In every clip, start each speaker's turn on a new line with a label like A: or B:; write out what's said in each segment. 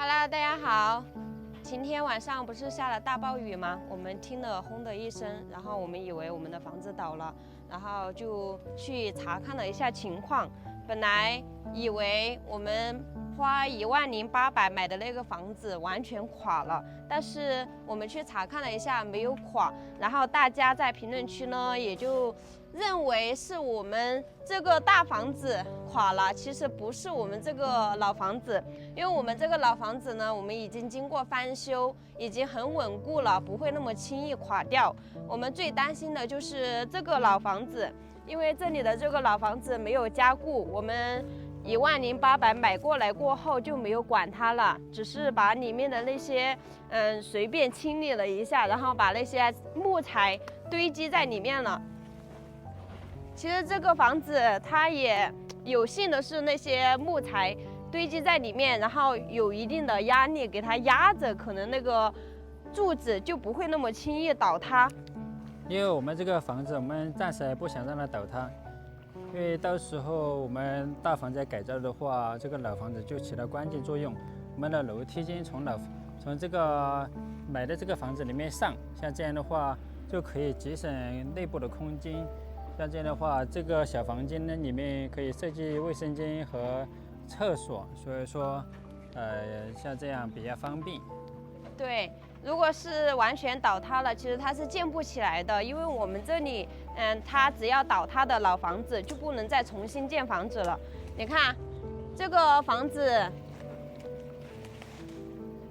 A: Hello， 大家好。今天晚上不是下了大暴雨吗？我们听了轰的一声，然后我们以为我们的房子倒了，然后就去查看了一下情况。本来以为我们花10800买的那个房子完全垮了，但是我们去查看了一下，没有垮。然后大家在评论区呢，也就认为是我们这个大房子垮了，其实不是我们这个老房子，因为我们这个老房子呢，我们已经经过翻修，已经很稳固了，不会那么轻易垮掉。我们最担心的就是这个老房子，因为这里的这个老房子没有加固，我们10800买过来过后就没有管它了，只是把里面的那些随便清理了一下，然后把那些木材堆积在里面了。其实这个房子它也有幸的是那些木材堆积在里面，然后有一定的压力给它压着，可能那个柱子就不会那么轻易倒塌。
B: 因为我们这个房子，我们暂时还不想让它倒塌，因为到时候我们大房子改造的话，这个老房子就起到关键作用。我们的楼梯间从这个买的这个房子里面上，像这样的话就可以节省内部的空间。像这样的话，这个小房间呢里面可以设计卫生间和厕所，所以说，像这样比较方便。
A: 对，如果是完全倒塌了，其实它是建不起来的，因为我们这里，它只要倒塌的老房子就不能再重新建房子了。你看，这个房子，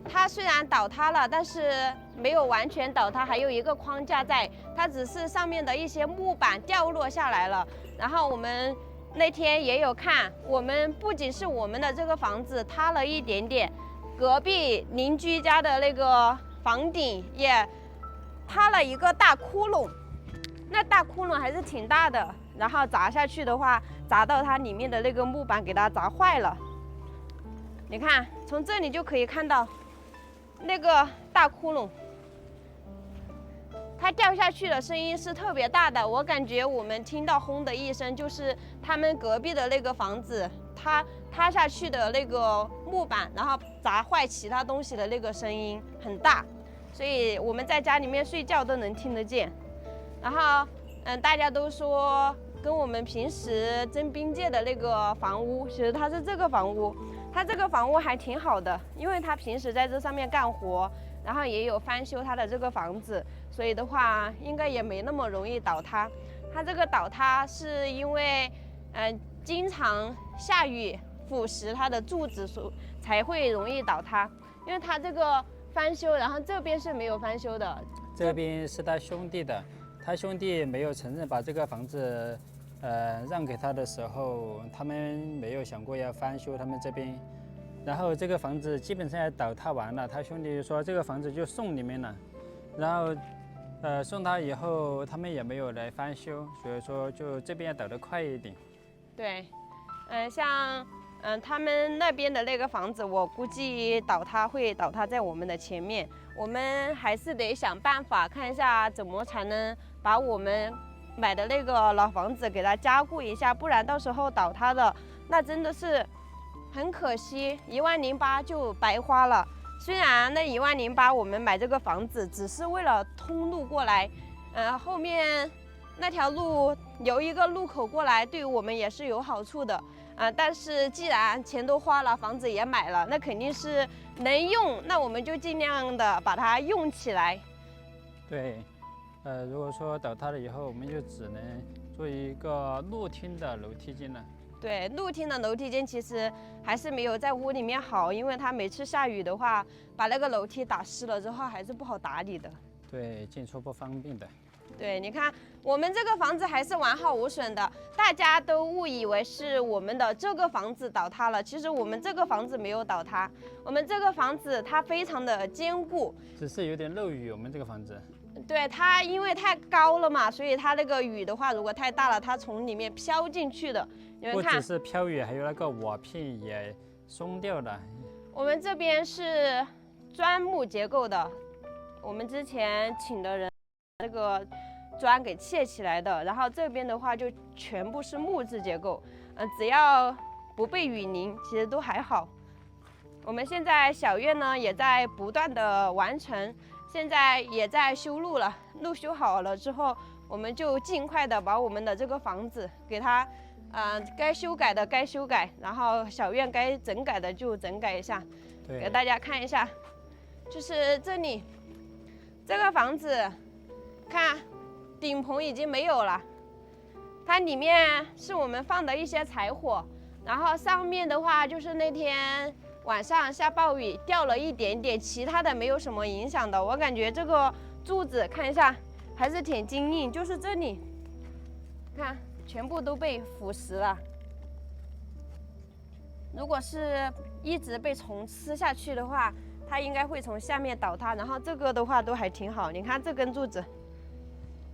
A: 它虽然倒塌了，但是没有完全倒塌，还有一个框架在，它只是上面的一些木板掉落下来了。然后我们那天也有看，我们不仅是我们的这个房子塌了一点点，隔壁邻居家的那个房顶也塌了一个大窟窿，那大窟窿还是挺大的，然后砸下去的话，砸到它里面的那个木板，给它砸坏了。你看，从这里就可以看到那个大窟窿，它掉下去的声音是特别大的，我感觉我们听到轰的一声，就是他们隔壁的那个房子它塌下去的那个木板，然后砸坏其他东西的那个声音很大，所以我们在家里面睡觉都能听得见。然后大家都说跟我们平时征兵界的那个房屋，其实它是这个房屋，它这个房屋还挺好的，因为他平时在这上面干活，然后也有翻修他的这个房子，所以的话应该也没那么容易倒塌。它这个倒塌是因为经常下雨腐蚀它的柱子，才会容易倒塌。因为它这个翻修，然后这边是没有翻修的，
B: 这边是他兄弟的，他兄弟没有承认把这个房子让给他的时候，他们没有想过要翻修他们这边。然后这个房子基本上也倒塌完了，他兄弟说这个房子就送你们了，然后送他以后他们也没有来翻修，所以说就这边倒得快一点。
A: 对，像他们那边的那个房子，我估计会倒塌在我们的前面，我们还是得想办法看一下怎么才能把我们买的那个老房子给它加固一下，不然到时候倒塌了，那真的是很可惜，10800就白花了。虽然那10800我们买这个房子只是为了通路过来，后面那条路留一个路口过来，对于我们也是有好处的，但是既然钱都花了，房子也买了，那肯定是能用，那我们就尽量的把它用起来。
B: 对，如果说倒塌了以后，我们就只能做一个露天的楼梯间了。
A: 对，露天的楼梯间其实还是没有在屋里面好，因为它每次下雨的话，把那个楼梯打湿了之后还是不好打理的。
B: 对，进出不方便的。
A: 对，你看我们这个房子还是完好无损的，大家都误以为是我们的这个房子倒塌了，其实我们这个房子没有倒塌，我们这个房子它非常的坚固，
B: 只是有点漏雨。我们这个房子，
A: 对，它因为太高了嘛，所以它那个雨的话，如果太大了，它从里面飘进去的。你们看，
B: 不只是飘雨，还有那个瓦片也松掉了。
A: 我们这边是砖木结构的，我们之前请的人那个砖给砌起来的，然后这边的话就全部是木质结构，只要不被雨淋，其实都还好。我们现在小院呢也在不断的完成，现在也在修路了。路修好了之后，我们就尽快的把我们的这个房子给它，该修改的该修改，然后小院该整改的就整改一下，给大家看一下。就是这里，这个房子，看顶棚已经没有了，它里面是我们放的一些柴火，然后上面的话就是那天晚上下暴雨掉了一点点，其他的没有什么影响的。我感觉这个柱子看一下还是挺坚硬，就是这里，看全部都被腐蚀了。如果是一直被虫吃下去的话，它应该会从下面倒塌。然后这个的话都还挺好，你看这根柱子，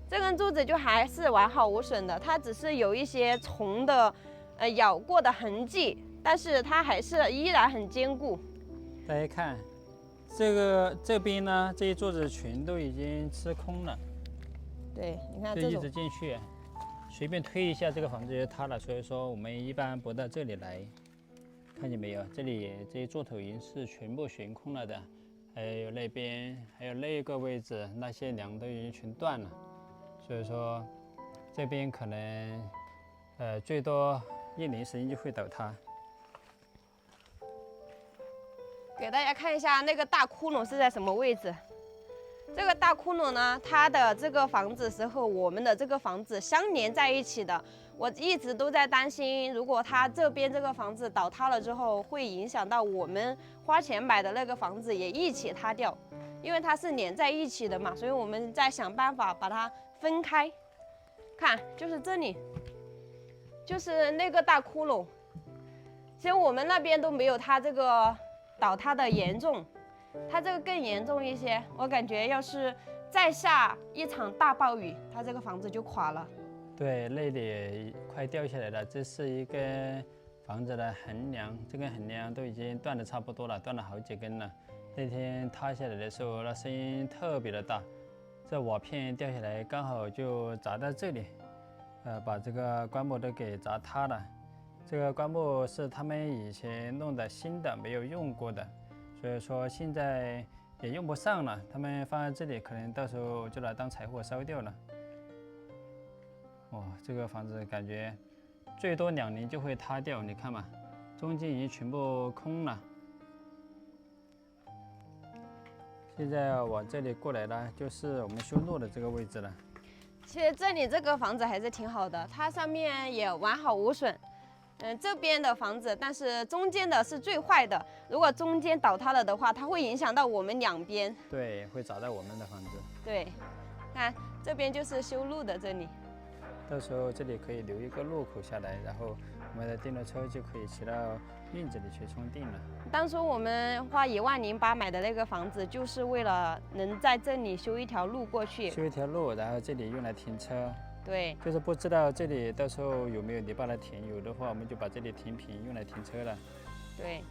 A: 这根柱子就还是完好无损的，它只是有一些虫的咬过的痕迹，但是它还是依然很坚固。
B: 大家看，这边呢，这一柱子全都已经吃空了。
A: 对，你看
B: 这一直进去，随便推一下，这个房子就塌了。所以说我们一般不到这里来。看见没有？这里这些座头已经是全部悬空了的，还有那边，还有那个位置，那些梁都已经全断了。所以说这边可能最多1年时间就会倒塌。
A: 给大家看一下那个大窟窿是在什么位置。这个大窟窿呢，它的这个房子是和我们的这个房子相连在一起的。我一直都在担心，如果它这边这个房子倒塌了之后，会影响到我们花钱买的那个房子也一起塌掉，因为它是连在一起的嘛，所以我们在想办法把它分开。看，就是这里，就是那个大窟窿。其实我们那边都没有它这个倒塌的严重，它这个更严重一些。我感觉要是再下一场大暴雨，它这个房子就垮了。
B: 对，那里快掉下来了。这是一根房子的横梁，这根横梁都已经断得差不多了，断了好几根了。那天塌下来的时候，那声音特别的大，这瓦片掉下来刚好就砸到这里，把这个棺木都给砸塌了。这个棺木是他们以前弄的新的，没有用过的，所以说现在也用不上了。他们放在这里，可能到时候就拿当柴火烧掉了。哦，这个房子感觉最多2年就会塌掉，你看嘛，中间已经全部空了。现在往这里过来了，就是我们修路的这个位置了。
A: 其实这里这个房子还是挺好的，它上面也完好无损。这边的房子，但是中间的是最坏的。如果中间倒塌了的话，它会影响到我们两边。
B: 对，会砸到我们的房子。
A: 对，看这边就是修路的这里。
B: 到时候这里可以留一个路口下来，然后我们的电动车就可以骑到院子里去充电了。
A: 当初我们花1.08万买的那个房子，就是为了能在这里修一条路过去。
B: 修一条路，然后这里用来停车。
A: 对，
B: 就是不知道这里到时候有没有泥巴来填，有的话我们就把这里填平，用来停车了。
A: 对，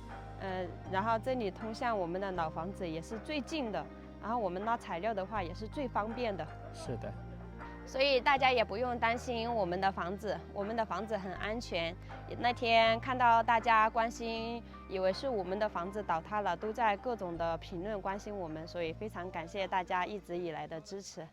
A: 然后这里通向我们的老房子也是最近的，然后我们拉材料的话也是最方便的。
B: 是的。
A: 所以大家也不用担心我们的房子，我们的房子很安全。那天看到大家关心，以为是我们的房子倒塌了，都在各种的评论关心我们，所以非常感谢大家一直以来的支持。